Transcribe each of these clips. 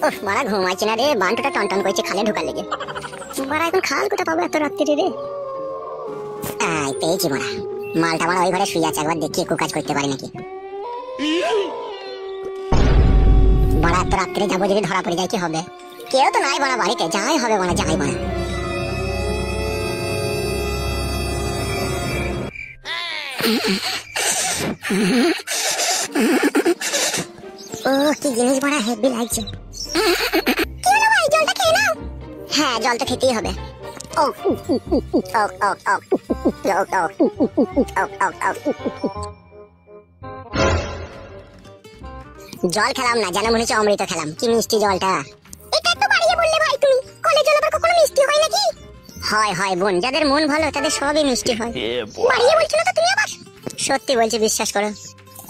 উফ মারা ঘুমাইছে না রে, বান্টুটা টনটন করছে খালে ঢোকার লেগে। মারা এখন খাল কোথা পাবো এত রাত্রে রে? পেয়েছি মারা, মালটা মারা ওই ঘরে শুয়ে আছে, একবার দেখি একটু কাজ করতে পারি নাকি। মারা এত রাত্রে যাবো, যদি ধরা পড়ে যায় কি হবে? কেউ তো নাই মারা বাড়িতে, যাই হবে মারা, যাই মারা। ও কি জিনিস মারা, হেভি লাগছে। কি হলো ভাই, জলটা খেয়ে নাও। হ্যাঁ জল তো খেতেই হবে। জল খেলাম না, যেন মনে হচ্ছে অমৃত খেলাম। কি মিষ্টি জলটা। এটা তো বাড়িয়ে বললে ভাই তুমি, কলের জল আবার কখনো মিষ্টি হয় নাকি? হয় হয় বোন, যাদের মন ভালো তাদের সবই মিষ্টি হয়। বাড়িয়ে বলছো না তো তুমি আবার? সত্যি বলছি, বিশ্বাস করো।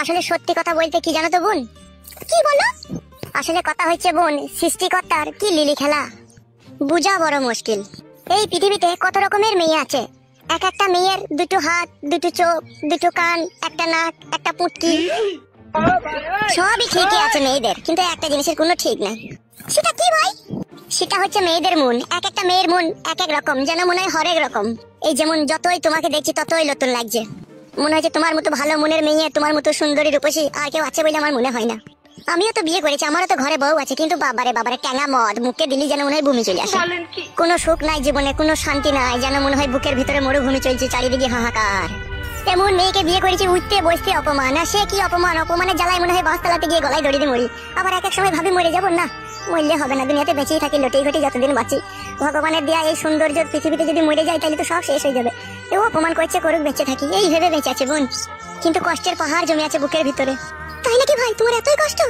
আসলে সত্যি কথা বলতে কি জানো তো বোন? কি বলো? আসলে কথা হচ্ছে বোন, সৃষ্টিকর্তার কি লিলি খেলা, বুঝা বড় মুশকিল। এই পৃথিবীতে কত রকমের মেয়ে আছে, এক একটা মেয়ের দুটো হাত, দুটো চোখ, দুটো কান, একটা নাক, একটা পুটকি, সবই ঠিকই আছে মেয়েদের, কিন্তু একটা জিনিসের কোনো ঠিক নাই। সেটা কি ভাই? সেটা হচ্ছে মেয়েদের মন। এক একটা মেয়ের মন এক এক রকম, যেন মনে হয় হরেক রকম। এই যেমন যতই তোমাকে দেখছি ততই নতুন লাগছে, মনে হচ্ছে তোমার মতো ভালো মনের মেয়ে, তোমার মতো সুন্দরী রূপসী আর কেউ আছে বলে আমার মনে হয় না। আমিও তো বিয়ে করেছি, আমারও তো ঘরে বউ আছে, কিন্তু বাবারে বাবারে ট্যাঙা মদ মুখে দিলি যেন মনে হয় ভূমি চলে আসে। কোনো সুখ নাই জীবনে, কোনো শান্তি নাই, যেন মনে হয় বুকের ভিতরে মরুভূমি চলছে, চারিদিকে হাহাকার। এমন মেয়েকে বিয়ে করেছি, উঠতে বসতে অপমান, আর সে কি অপমান, অপমানের জ্বালায় মনে হয় বাসতলাতে গিয়ে গলায় দড়ি দিয়ে মরি। আবার এক এক সময় ভাবি মরে যাবো, না মরলে হবে না, দুনিয়াতে বেঁচেই থাকি লটেই ঘটি যতদিন বাঁচি। ভগবানের দেয়া এই সৌন্দর্য পৃথিবীতে যদি মরে যায় তাহলে তো সব শেষ হয়ে যাবে। কেউ অপমান করছে করুক, বেঁচে থাকি এই ভেবে বেঁচে আছে বোন, কিন্তু কষ্টের পাহাড় জমে আছে বুকের ভিতরে। তাই নাকি ভাই, তোমার এতই কষ্ট?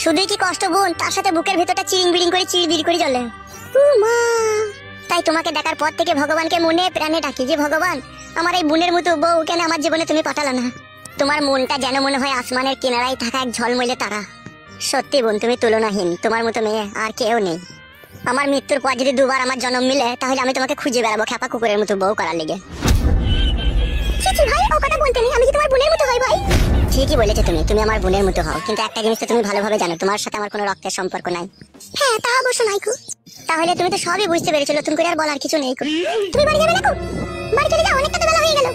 শুধুই কি কষ্ট বোন, তার সাথে বুকের ভিতরটা চিরিং বিড়িং করে চিড়বিড় করে জ্বলে। তাই তোমাকে দেখার পর থেকে ভগবানকে মনে প্রাণে ডাকি যে ভগবান, আমার এই বোনের মতো বউ কেন আমার জীবনে তুমি পাঠালে না? তোমার মনটা যেন মনে হয় আসমানের কিনারায় থাকা এক ঝলমলে তারা। সত্যি বোন, তুমি তুলনাহীন, তোমার মতো মেয়ে আর কেউ নেই। আমার মৃত্যুর পর যদি দুবার আমার জন্ম মিলে, তাহলে আমি তোমাকে খুঁজে বেড়াবো খেপা কুকুরের মতো বউ করার লেগে। ভাই ও কথা বলতে নেই, আমি কি তোমার বোনের মতো হই ভাই? ঠিকই বলেছো তুমি, তুমি আমার বোনের মতো হও, কিন্তু একটা জিনিস তো তুমি ভালোভাবে জানো, তোমার সাথে আমার কোনো রক্তের সম্পর্ক নাই। হ্যাঁ তা অবশ্য নাই। তাহলে তুমি তো সবই বুঝতে পেরেছো, নতুন করে আর বলার কিছু নেই। তুমি বাড়ি যাবে না? বাড়ি চলে যাও, অনেকটা বেলা হয়ে গেল।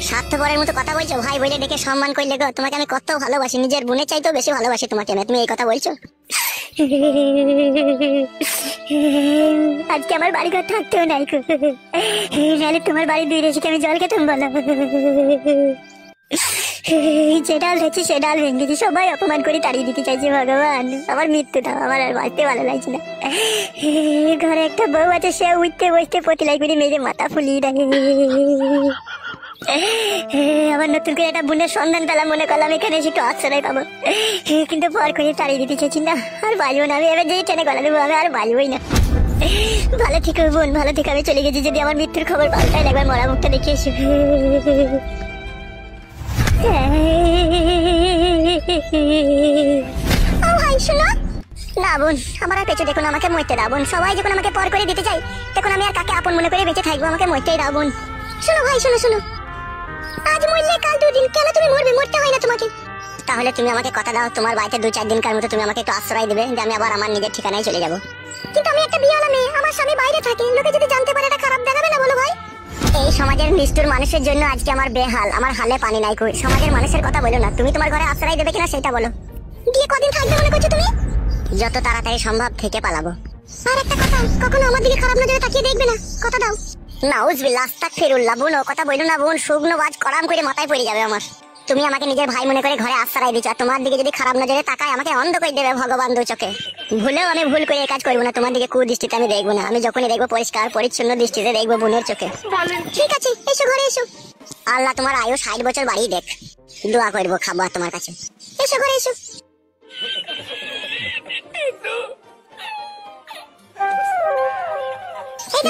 স্বার্থপরের মতো কথা বলছো, ভাই বলে ডেকে সম্মান করলে গো, তোমাকে আমি কত ভালোবাসি, নিজের বোনের চাইতেও বেশি ভালোবাসি তোমাকে। তুমি এই কথা বলছো? আজকে আমার বাড়ি ঘর থাকতেও নাই, নাহলে তোমার বাড়ি দুই রেসিকে আমি জল খেতাম বলো। যে ডাল দেখছি সে ডাল ভেঙেছি, সবাই অপমান করে তাড়িয়ে দিতে চাইছে। ভগবান আমার মৃত্যুটা, আমার আর বাঁচতে ভালো লাগছে না। ঘরে একটা বউ আছে, সে উঠতে বসতে পতিলাই করে মেরে মাথা ফুলিয়ে দেয়। আমার নতুন করে একটা বোনের সন্ধান পেলাম, মনে করলাম এখানে এসে একটু আশ্রয় পাবো, কিন্তু পর করে তাড়িয়ে দিতে চাইছি না। আর বাঁচবো না আমি, এবার যেই ট্রেনে গলা দেবো আমি আর বাঁচবোই না। ভালো থেকো বোন, ভালো থেকে আমি চলে গেছি, যদি আমার মৃত্যুর খবর পাল্টায় একবার মরা মুখটা দেখে এসে। ও ভাই শোনো না বোন, আমার আর পেছনে দেখুন, আমাকে মরতে দাও বোন। সবাই যখন আমাকে পর করে দিতে চাই, তখন আমি আর কাকে আপন মনে করে বেঁচে থাকবো? আমাকে মরতেই দাও বোন। শোনো ভাই শোনো শোনো, আজ মরলে কাল দুদিন, কেন তুমি মরবে? মরতে হয় না তোমাকে। তাহলে তুমি আমাকে কথা দাও, তোমার বাড়িতে 2-4 দিনকার মতো তুমি আমাকে একটু আশ্রয় দেবে, যে আমি আবার আমার নিজের ঠিকানায় চলে যাবো। কিন্তু আমি একটা বিয়েওয়ালা মেয়ে, আমার স্বামী বাইরে থাকে, লোকে যদি জানতে পারে এটা খারাপ দেখাবে না বলো ভাই? এই সমাজের নিষ্ঠুর মানুষের জন্য আজকে আমার বেহাল, আমার হালে পানি নাই কই। সমাজের মানুষের কথা বলো না, তুমি তোমার ঘরে আশ্রয় দেবে কিনা সেটা বলো। গিয়ে কদিন থাকবে মনে করছো তুমি? যত তাড়াতাড়ি সম্ভব থেকে পালাবো। আর একটা কথা, কখনো আমার দিকে খারাপ নজরে তাকিয়ে দেখবে না, কথা দাও। নাউজুবিল্লাহ, আস্তাগফিরুল্লাহ। বোন ও কথা বলো না বোন, শুকনো বাজ করাম করে মাথায় পড়ে যাবে আমার। তুমি আমাকে নিজের ভাই মনে করে ঘরে আশ্রয় দিচ্ছ, তোমার দিকে যদি খারাপ নজরে তাকায় আমাকে অন্ধ করে দেবে ভগবান দু চোখে। ভুলেও আমি ভুল করে এই কাজ করবো না, তোমার দিকে কুদৃষ্টিতে আমি দেখবো না। আমি যখনই দেখবো পরিষ্কার পরিচ্ছন্ন দৃষ্টিতে দেখবো বোনের চোখে। ঠিক আছে এসো ঘরে এসো। আল্লাহ তোমার আয়ু 60 বছর বাড়িয়ে দেখ, দোয়া করবো, খাবো তোমার কাছে। এসো ঘরে এসো।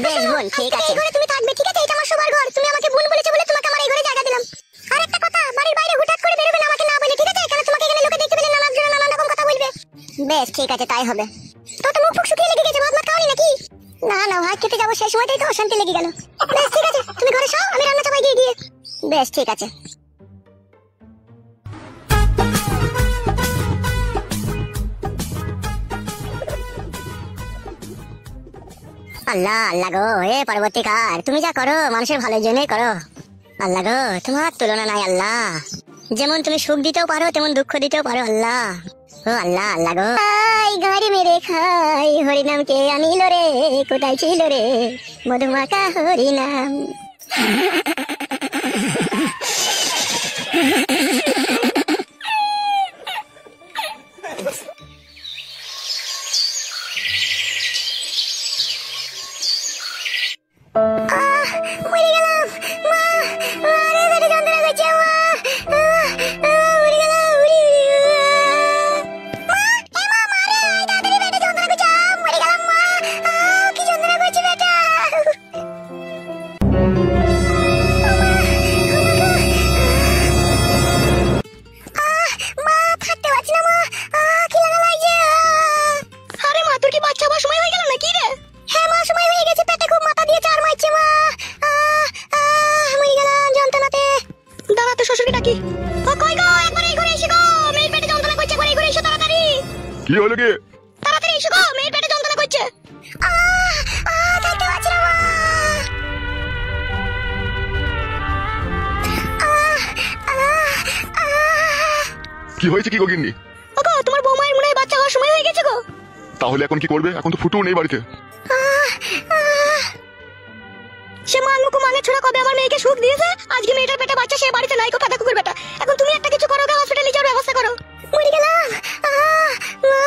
বেশ বোন, ঠিক আছে। এই ঘরে তুমি থাকবে, ঠিক আছে? এটা আমার শোবার ঘর, তুমি আমাকে বোন বলেছো বলে তোমাকে আমার এই ঘরে জায়গা দিলাম। আর একটা কথা, বাড়ির বাইরে হুটহাট করে বেরোবে না আমাকে না বলে, ঠিক আছে? কারণ তোমাকে এখানে লোকে দেখতে পেলে নানান জন্য নানান রকম কথা বলবে। বেশ ঠিক আছে, তাই হবে। তো মুখ ফুক শুকিয়ে লেগে গেছে, ভাত মাত খাওনি নাকি? না না, ভাত খেতে যাবো সেই সময়টাই তো অশান্তি লেগে গেল। বেশ ঠিক আছে, তুমি ঘরে শোও, আমি রান্না চাপাই গিয়ে। বেশ ঠিক আছে। আল্লাহ আল্লাহ গো, এ পরবর্তীকার তুমি যা করো মানুষের ভালোর জন্যই করো। আল্লাহ গো, তোমার তুলনা নাই আল্লাহ। যেমন তুমি সুখ দিতেও পারো তেমন দুঃখ দিতেও পারো আল্লাহ। ও আল্লাহ আল্লাহ গো, গাড়ি মেরে খাই হরিনাম কে আনিল রে, কোথায় ছিল রে মধুমাখা হরিনাম। মরে গেলাম মা, আরে পেটে যন্ত্রণা করছে মা, মরে গেলাম মা, এ মা মারে তাড়াতাড়ি পেটে যন্ত্রণা করছে, মরে গেলাম মা, কি যন্ত্রণা করছে বেটা। মা থাকতে পারছি না মা, কি লাগা লাগছে। আরে মা তোর কি বাচ্চা হওয়ার সময় হয়ে গেল নাকি রে? হ্যাঁ মা সময় হয়ে গেছে, পেটে খুব মাথা দিয়ে চার মারছে মা, মরে গেলাম যন্ত্রণাতে। দাঁড়া তো শ্বশুরকে ডাকি। ও কই গো, একবার এই ঘরে এসো গো, মেয়ের পেটে যন্ত্রণা করছে, একবার এই ঘরে এসো তাড়াতাড়ি। কি হলো কি? তাড়াতাড়ি এসো গো, মেয়ের পেটে যন্ত্রণা করছে। থাকতে পারছি না মা। কি হয়েছে কি গগিন্নি? ওগো তোমার বৌমায়ের মনে হয় বাচ্চা হওয়ার সময় হয়ে গেছে গো। তাহলে এখন কি করবে? এখন তো ফুটুও নেই বাড়িতে। সে মাঙ্গু মাঙ্গে ছোড়া কবে আমার মেয়েকে সুখ দিয়েছে, আজকে মেয়েটার পেটে বাচ্চা, সে বাড়িতে নাই কো, কাদা কুকুর বেটা। এখন তুমি একটা কিছু করো, হসপিটালে যাওয়ার ব্যবস্থা করো। মরে গেলাম মা,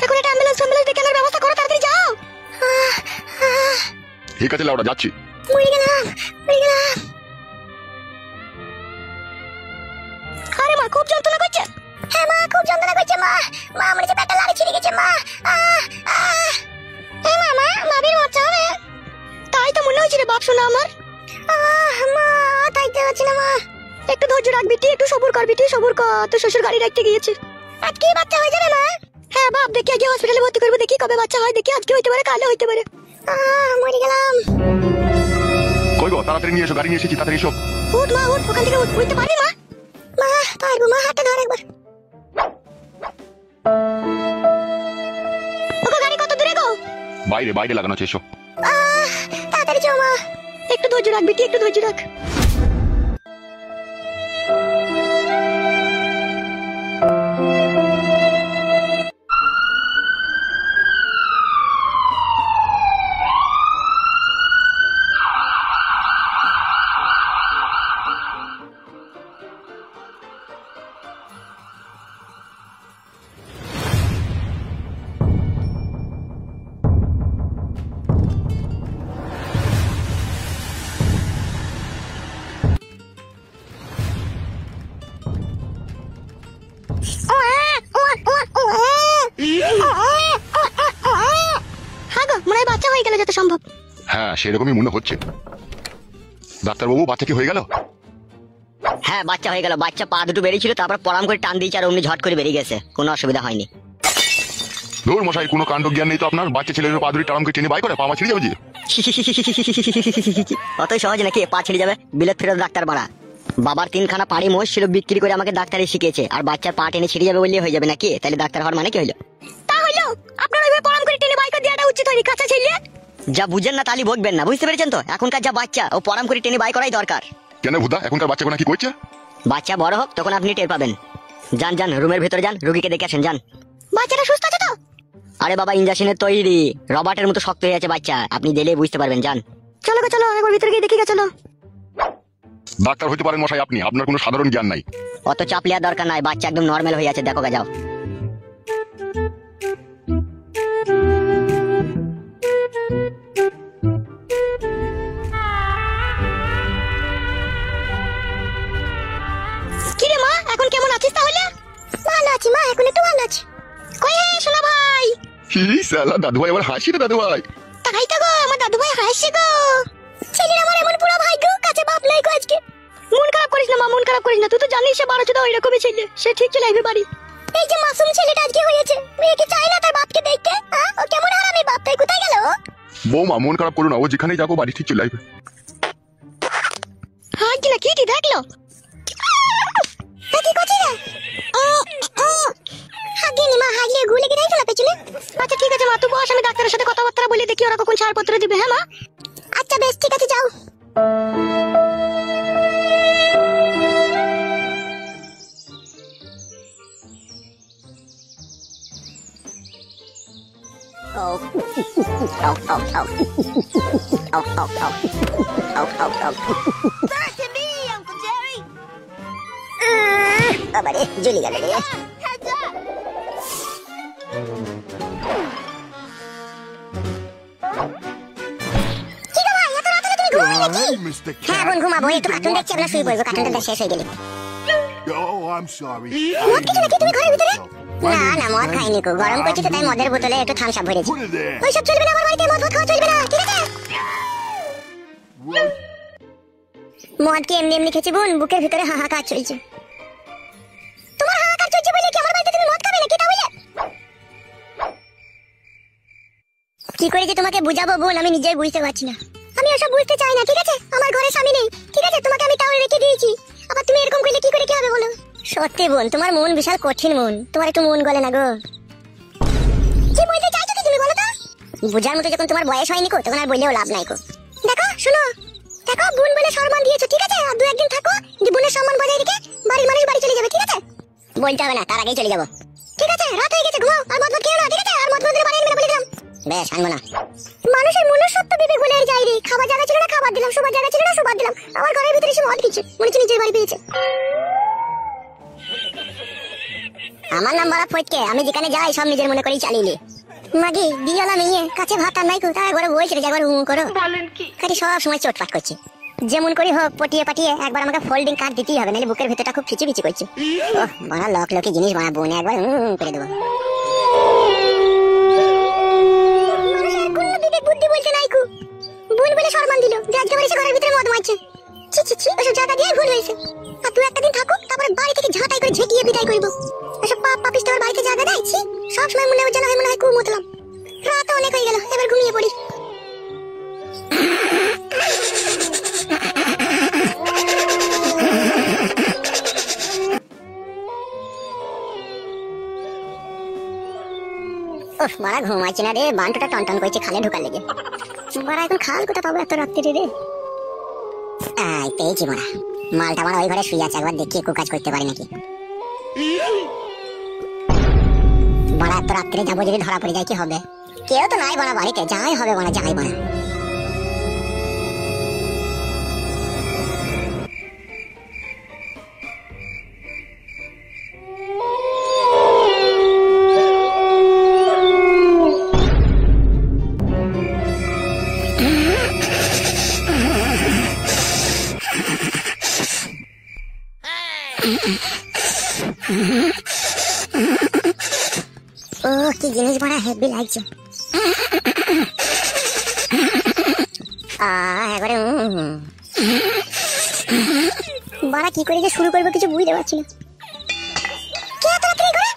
এখন একটা অ্যাম্বুলেন্স ডেকে আনার ব্যবস্থা করো, তাড়াতাড়ি যাও। ঠিক আছে লাউডা, যাচ্ছি। মরে গেলাম মরে গেলাম। আরে মা খুব যন্ত্রণা করছে। হ্যাঁ মা খুব যন্ত্রণা করছে মা, মা মরে যে পেটে লাড়ি ছিঁড়ে গেছে মা। এ মামা মাবির মরছে হবে। তাই তো মনে হচ্ছে রে বাপ শোনা আমার। মা তাইতে পারছি না মা। একটু ধৈর্য রাখ বিটি, একটু সবুর কর বিটি, সবুর কর। তোর শ্বশুর গাড়ি রাখতে গিয়েছে। আজকে বাচ্চা হয়ে যাবে মা? হ্যাঁ বাপ, দেখি আজকে হসপিটালে ভর্তি করবো, দেখি কবে বাচ্চা হয়, দেখি আজকে হইতে পারে কালে হইতে পারে। মরে গেলাম। কই গো, তাড়াতাড়ি নিয়ে এসো, গাড়ি নিয়ে এসেছি, তাড়াতাড়ি এসো। উঠ মা উঠ, ওখান থেকে উঠতে পারি মা? মা পারবো মা, হাতটা ধর একবার। ওগো গাড়ি কত দূরে গো? বাইরে বাইরে লাগানো আছে, এসো। তাড়াতাড়ি চো মা। একটু ধৈর্য রাখ বিটি, একটু ধৈর্য রাখ। সম্ভব। হ্যাঁ সেরকমই মনে হচ্ছে। ডাক্তারবাবু বাচ্চা কি হয়ে গেল? হ্যাঁ বাচ্চা হয়ে গেল, বাচ্চা পা দুটো বেরিয়েছিল, তারপর পরাম করে টান দিয়েছে আর অমনি ঝট করে বেরিয়ে গেছে, কোনো অসুবিধা হয়নি। ধুর মশাই, কোনো কাণ্ড জ্ঞান নেই তো আপনার। বাচ্চা ছেলের পা দুটি টারামকে টেনে বাই করে পা ছিঁড়ে যাবে যে। অতই সহজ নাকি পা ছিঁড়ে যাবে? বিলেত ফেরত ডাক্তার মারা। বাবার 3খানা পাড়ি মোষ ছিল, বিক্রি করে আমাকে ডাক্তারি শিখিয়েছে, আর বাচ্চার পা টেনে ছিঁড়ে যাবে বললে হয়ে যাবে নাকি? তাহলে ডাক্তার হওয়ার মানে কি হলো? তা হলো আপনার ওইভাবে পরাম করে টেনে বাই করে দেওয়াটা উচিত হয়নি, কাঁচা ছেলে। যা বুঝেন না তালি বকবেন না, বুঝতে পেরেছেন তো? এখনকার যা বাচ্চা, ও পরাম করে টেনে বাই করাই দরকার। কেন ভুদা, এখনকার বাচ্চা কোনা কি করছে? বাচ্চা বড় হোক তখন আপনি টের পাবেন। যান যান রুমের ভেতরে যান, রোগীকে দেখে আসেন যান। বাচ্চাটা সুস্থ আছে তো? আরে বাবা ইঞ্জেকশনের তৈরি, রবার্টের মতো শক্ত হয়ে আছে বাচ্চা, আপনি দিলে বুঝতে পারবেন। যান চলো গো চলো, একবার ভিতরে গিয়ে দেখি গো, চলো। ডাক্তার হইতে পারেন মশাই আপনি, আপনার কোনো সাধারণ জ্ঞান নাই। অত চাপ লিয়ার দরকার নাই, বাচ্চা একদম নরমাল হয়ে আছে, দেখো গা যাও। কি রে মা, এখন কেমন আছিস তাহলে? ভালো আছি মা, এখন একটু ভালো আছি। কই হে সোনা ভাই? কি সালা দাদু ভাই আবার হাসি রে দাদু ভাই। তাই তো গো, আমার দাদু ভাই হাসছে গো। ছেলের আমার এমন পুরো ভাই গো, কাছে বাপ নাই গো আজকে। মন খারাপ করিস না মা, মন খারাপ করিস না, তুই তো জানিস সে 12 ওই রকমই ছেলে, সে ঠিক চলে আসবে বাড়ি। এই যে মাসুম ছেলেটা আজকে হয়েছে, মেয়ে কি চাই না তার বাপকে দেখতে? ও কেমন হারামি বাপ, তাই কোথায় গেল? বৌমা মন খারাপ করো না, ও যেখানেই যাবো বাড়ি ঠিক চলে আসবে। হাত দিলা কি দেখলো? কি করছিস রে? হাগিনি মা, হাগিয়ে গুলে কি দেখছ না পেছনে? আচ্ছা ঠিক আছে মা, তুই বস, আমি ডাক্তারের সাথে কথাবার্তা বলে দেখি ওরা কখন ছাড়পত্র দিবে। হ্যাঁ মা। আচ্ছা বেশ ঠিক আছে, যাও। বাবারে জ্বলি গেল রে। হ্যাঁ বোন ঘুমাবো, একটু কার্টুন দেখছি, আমরা শুয়ে পড়বো, কার্টুনটা শেষ হয়ে গেলে। Oh, I'm sorry. মদ কিছু নাকি তুমি ঘরের ভিতরে? না না মদ খাইনি কো, গরম করছি তো তাই মদের বোতলে একটু থামস আপ ভরেছি। Put it there. ওইসব চলবে না আমার বাড়িতে, মদ খাওয়া চলবে না, ঠিক আছে? What? মদ কি এমনি এমনি খেয়েছি বোন, বুকের ভিতরে হাহাকার চলছে। তোমার হাহাকার চলছে বলে কি আমার বাড়িতে তুমি মদ খাবে নাকি, তা বুঝে? কি করে যে তোমাকে বুঝাবো বোন, আমি নিজেই বুঝতে পারছি না। আমি ওসব বুঝতে চাই না, ঠিক আছে? আমার ঘরে স্বামী নেই, ঠিক আছে? তোমাকে আমি তাও রেখে দিয়েছি, আবার তুমি এরকম করলে কি করে কি হবে বলো? সত্যি বোন, তোমার মন বিশাল কঠিন মন, তোমার একটু মন গলে না গো। কি বলতে চাইছো কি তুমি বলো তো? বুঝার মতো যখন তোমার বয়স হয়নি কো, তখন আর বললেও লাভ নাই কো। দেখো শুনো, দেখো বোন বলে সম্মান দিয়েছো, ঠিক আছে? আর দু একদিন থাকো, যে বোনের সম্মান বজায় রেখে বাড়ির মানুষ বাড়ি চলে যাবে, ঠিক আছে? বলতে হবে না, তার আগেই চলে যাবো। ঠিক আছে, রাত হয়ে গেছে, ঘুমাও, আর মদ খেও না, ঠিক আছে? আর মদ বাড়ি আনবে না বলে দিলাম। বেশ, আনবো না। মানুষের মনুষ্যত্ব বিবেক বলে আর যাই রে, খাবার জায়গা ছিল না খাবার দিলাম, শোবার জায়গা ছিল না শোবার দিলাম, আমার ঘরের ভিতরে এসে মদ খেয়েছে, মনে হচ্ছে নিজের বাড়ি পেয়েছে। আমার নাম বলা ফটকে, আমি যেখানে যাই সব নিজের মনে করেই চালিয়ে নি। মাগি বিয়ালা মেয়ে কাছে ভাত আর নাই কো, তাই ঘরে বই ছেড়ে যাবার করো, বলেন কি? খালি সব সময় চোটপাট করছে। যেমন করি হোক পটিয়ে পাটিয়ে একবার আমাকে ফোল্ডিং কার্ড দিতেই হবে, নাহলে বুকের ভিতরটা খুব খিচি করছে। ওহ বড় লক লকি জিনিস বানাবো না, একবার করে দেবো। মানুষের কোন বিবেক বুদ্ধি বলতে নাই কো, ভুল বলে সম্মান দিল, আজকে আমার এসে ঘরের ভিতরে মদ মারছে। ছি ছি ছি, ওসব জায়গা দিয়ে ভুল হয়েছে। আর তুই একটা দিন থাকুক, তারপরে বাড়ি থেকে ঝাঁটাই করে ঝেঁটিয়ে বিদায় করবো। এসব পাপ পাপিষ্ট আমার বাড়িতে জায়গা দেয়, ছি। সব সময় মনে জানা হয়, মনে হয় কুমতলাম। রাত অনেক হয়ে গেল, এবার ঘুমিয়ে পড়ি। ওহ মারা ঘুমাইছে না রে, বান্টুটা টনটন করছে খালে ঢোকার লেগে। মারা এখন খাল কোথা পাবো এত রাত্রি রে? পেয়েছি মারা, মালটা মারা ওই ঘরে শুয়ে আছে, একবার দেখি একটু কাজ করতে পারি নাকি। মারা এত রাত্রে যাবো, যদি ধরা পড়ে যায় কি হবে? কেউ তো নাই মারা বাড়িতে, যাই হবে মারা, যাই মারা। ও কি জিনিস বড় হেভি লাগছে। একবারে বাড়া কি করে যে শুরু করবো কিছু বুঝতে পারছি না। কে এত রাত্রে করে?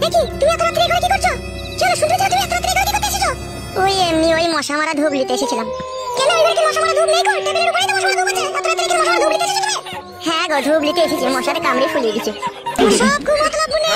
দেখি তুমি এত রাত্রে করে কি করছো? চলো শুনতে চাও, তুমি এত রাত্রে করে কি করতে এসেছো? ওই এমনি ওই মশা মারা ধূপ নিতে এসেছিলাম। কেন এবারে কি মশা মারা ধূপ নেই? কর টেবিলের উপরে তো মশা মারা ধূপ আছে, এত রাত্রে কি মশা মারা ধূপ নিতে এসেছো তুমি? হ্যাঁ গো, ধূপ নিতে এসেছি, মশারে কামড়ে ফুলিয়ে দিচ্ছে। সব খুব মতলব বলে